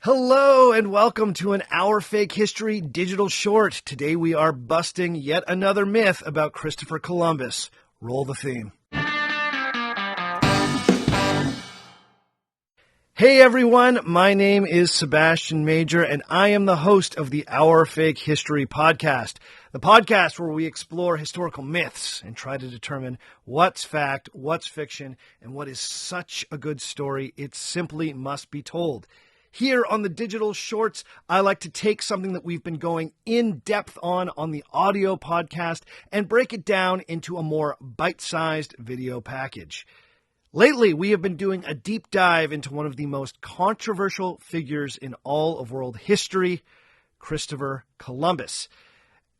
Hello and welcome to an Our Fake History digital short. Today we are busting yet another myth about Christopher Columbus. Roll the theme. Hey everyone, my name is Sebastian Major and I am the host of the Our Fake History podcast. The podcast where we explore historical myths and try to determine what's fact, what's fiction, and what is such a good story it simply must be told. Here on the digital shorts, I like to take something that we've been going in depth on the audio podcast and break it down into a more bite-sized video package. Lately, we have been doing a deep dive into one of the most controversial figures in all of world history, Christopher Columbus.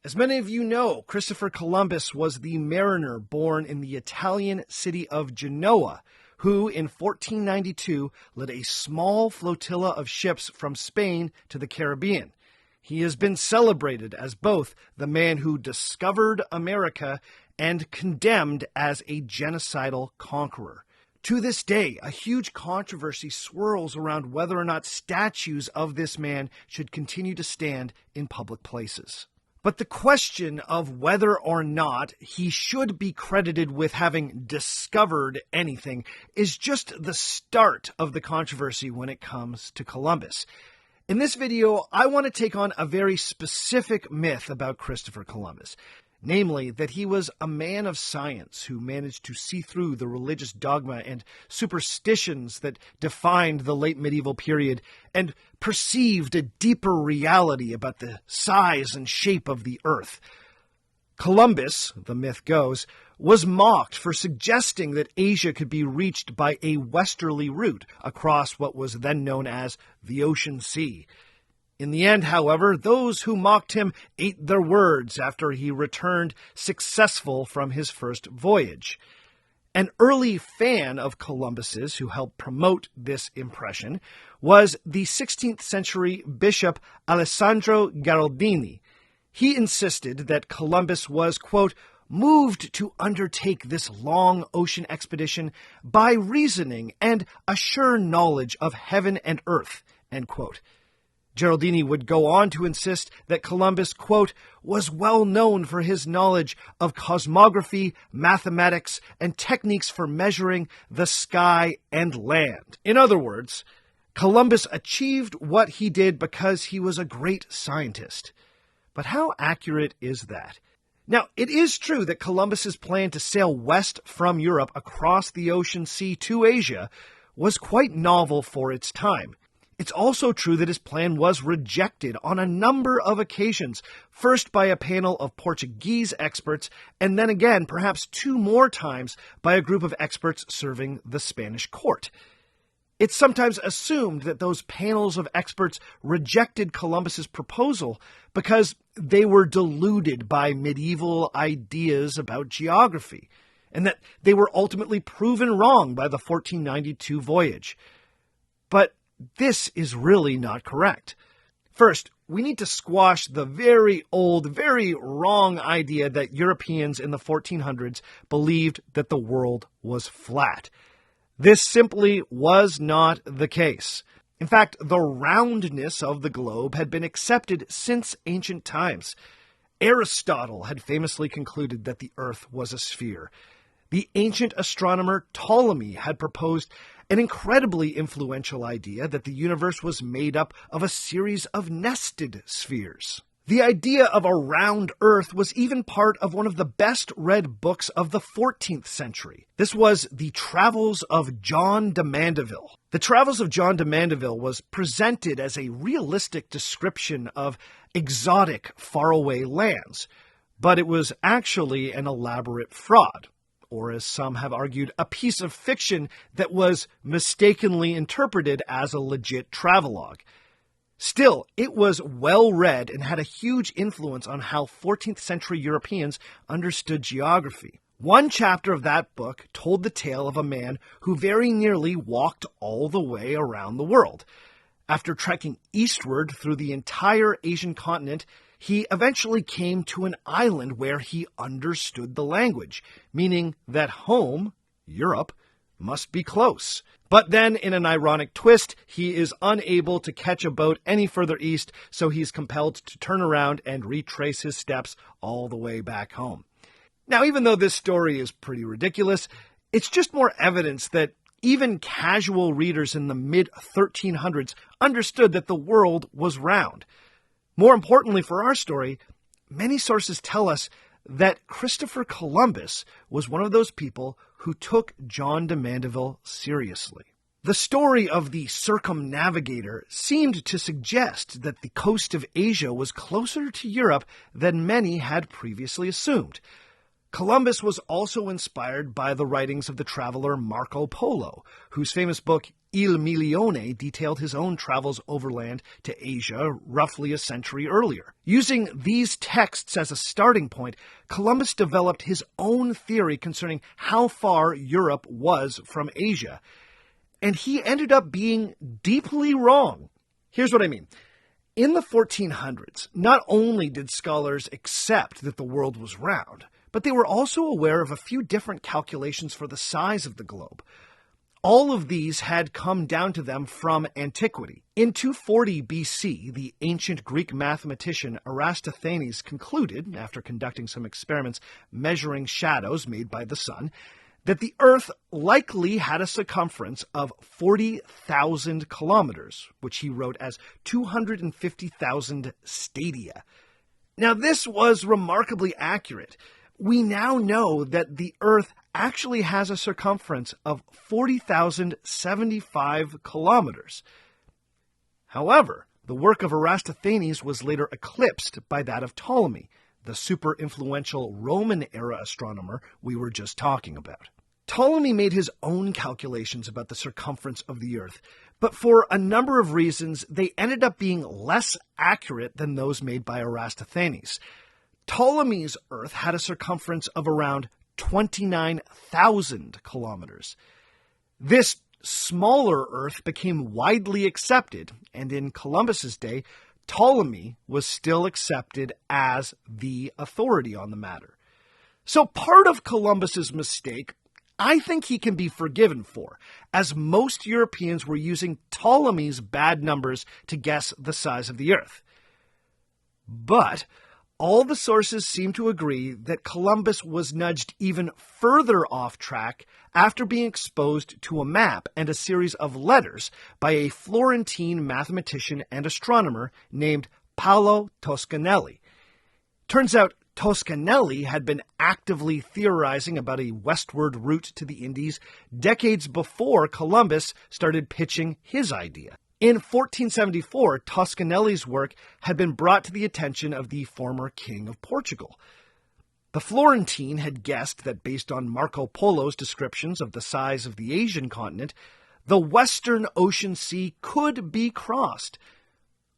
As many of you know, Christopher Columbus was the mariner born in the Italian city of Genoa, who in 1492 led a small flotilla of ships from Spain to the Caribbean. He has been celebrated as both the man who discovered America and condemned as a genocidal conqueror. To this day, a huge controversy swirls around whether or not statues of this man should continue to stand in public places. But the question of whether or not he should be credited with having discovered anything is just the start of the controversy when it comes to Columbus. In this video, I want to take on a very specific myth about Christopher Columbus. Namely, that he was a man of science who managed to see through the religious dogma and superstitions that defined the late medieval period and perceived a deeper reality about the size and shape of the earth. Columbus, the myth goes, was mocked for suggesting that Asia could be reached by a westerly route across what was then known as the Ocean Sea. In the end, however, those who mocked him ate their words after he returned successful from his first voyage. An early fan of Columbus's who helped promote this impression was the 16th century bishop Alessandro Gherardini. He insisted that Columbus was, quote, moved to undertake this long ocean expedition by reasoning and a sure knowledge of heaven and earth, end quote. Gherardini would go on to insist that Columbus, quote, was well known for his knowledge of cosmography, mathematics, and techniques for measuring the sky and land. In other words, Columbus achieved what he did because he was a great scientist. But how accurate is that? Now, it is true that Columbus's plan to sail west from Europe across the Ocean Sea to Asia was quite novel for its time. It's also true that his plan was rejected on a number of occasions, first by a panel of Portuguese experts, and then again, perhaps 2 more times, by a group of experts serving the Spanish court. It's sometimes assumed that those panels of experts rejected Columbus's proposal because they were deluded by medieval ideas about geography, and that they were ultimately proven wrong by the 1492 voyage. But this is really not correct. First, we need to squash the very old, very wrong idea that Europeans in the 1400s believed that the world was flat. This simply was not the case. In fact, the roundness of the globe had been accepted since ancient times. Aristotle had famously concluded that the earth was a sphere. The ancient astronomer Ptolemy had proposed an incredibly influential idea that the universe was made up of a series of nested spheres. The idea of a round Earth was even part of one of the best-read books of the 14th century. This was The Travels of John de Mandeville. The Travels of John de Mandeville was presented as a realistic description of exotic, faraway lands, but it was actually an elaborate fraud. Or as some have argued, a piece of fiction that was mistakenly interpreted as a legit travelogue. Still, it was well read and had a huge influence on how 14th century Europeans understood geography. One chapter of that book told the tale of a man who very nearly walked all the way around the world. After trekking eastward through the entire Asian continent, he eventually came to an island where he understood the language, meaning that home, Europe, must be close. But then, in an ironic twist, he is unable to catch a boat any further east, so he's compelled to turn around and retrace his steps all the way back home. Now, even though this story is pretty ridiculous, it's just more evidence that even casual readers in the mid-1300s understood that the world was round. More importantly for our story, many sources tell us that Christopher Columbus was one of those people who took John de Mandeville seriously. The story of the circumnavigator seemed to suggest that the coast of Asia was closer to Europe than many had previously assumed. Columbus was also inspired by the writings of the traveler Marco Polo, whose famous book Il Milione detailed his own travels overland to Asia roughly a century earlier. Using these texts as a starting point, Columbus developed his own theory concerning how far Europe was from Asia, and he ended up being deeply wrong. Here's what I mean. In the 1400s, not only did scholars accept that the world was round, but they were also aware of a few different calculations for the size of the globe. All of these had come down to them from antiquity. In 240 BC, the ancient Greek mathematician Eratosthenes concluded, after conducting some experiments measuring shadows made by the sun, that the Earth likely had a circumference of 40,000 kilometers, which he wrote as 250,000 stadia. Now, this was remarkably accurate. We now know that the Earth actually has a circumference of 40,075 kilometers. However, the work of Eratosthenes was later eclipsed by that of Ptolemy, the super-influential Roman-era astronomer we were just talking about. Ptolemy made his own calculations about the circumference of the Earth, but for a number of reasons, they ended up being less accurate than those made by Eratosthenes. Ptolemy's Earth had a circumference of around 29,000 kilometers. This smaller Earth became widely accepted, and in Columbus's day, Ptolemy was still accepted as the authority on the matter. So part of Columbus's mistake, I think he can be forgiven for, as most Europeans were using Ptolemy's bad numbers to guess the size of the Earth. But all the sources seem to agree that Columbus was nudged even further off track after being exposed to a map and a series of letters by a Florentine mathematician and astronomer named Paolo Toscanelli. Turns out Toscanelli had been actively theorizing about a westward route to the Indies decades before Columbus started pitching his idea. In 1474, Toscanelli's work had been brought to the attention of the former king of Portugal. The Florentine had guessed that based on Marco Polo's descriptions of the size of the Asian continent, the western ocean sea could be crossed.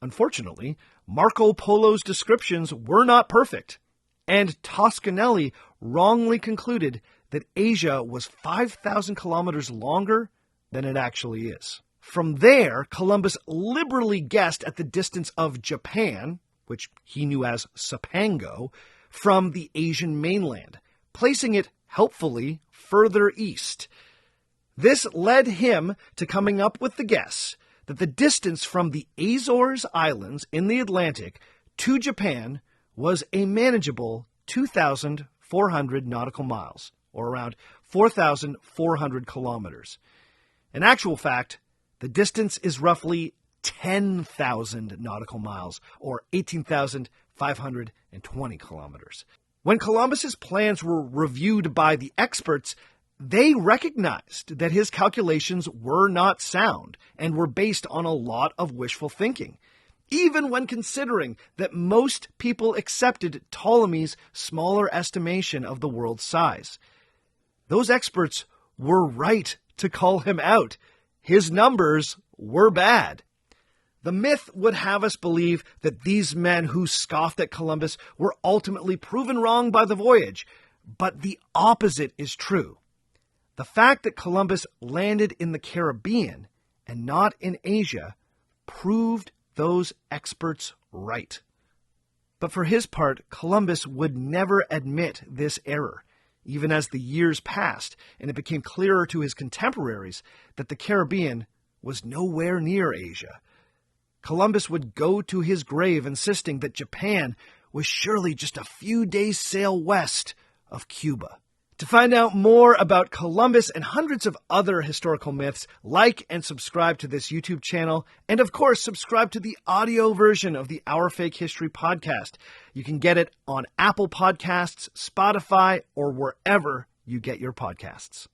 Unfortunately, Marco Polo's descriptions were not perfect, and Toscanelli wrongly concluded that Asia was 5,000 kilometers longer than it actually is. From there, Columbus liberally guessed at the distance of Japan, which he knew as Cipango, from the Asian mainland, placing it helpfully further east. This led him to coming up with the guess that the distance from the Azores Islands in the Atlantic to Japan was a manageable 2,400 nautical miles, or around 4,400 kilometers. In actual fact, the distance is roughly 10,000 nautical miles, or 18,520 kilometers. When Columbus's plans were reviewed by the experts, they recognized that his calculations were not sound and were based on a lot of wishful thinking, even when considering that most people accepted Ptolemy's smaller estimation of the world's size. Those experts were right to call him out. His numbers were bad. The myth would have us believe that these men who scoffed at Columbus were ultimately proven wrong by the voyage, but the opposite is true. The fact that Columbus landed in the Caribbean and not in Asia proved those experts right. But for his part, Columbus would never admit this error. even as the years passed and it became clearer to his contemporaries that the Caribbean was nowhere near Asia. Columbus would go to his grave insisting that Japan was surely just a few days' sail west of Cuba. To find out more about Columbus and hundreds of other historical myths, like and subscribe to this YouTube channel, and of course, subscribe to the audio version of the Our Fake History podcast. You can get it on Apple Podcasts, Spotify, or wherever you get your podcasts.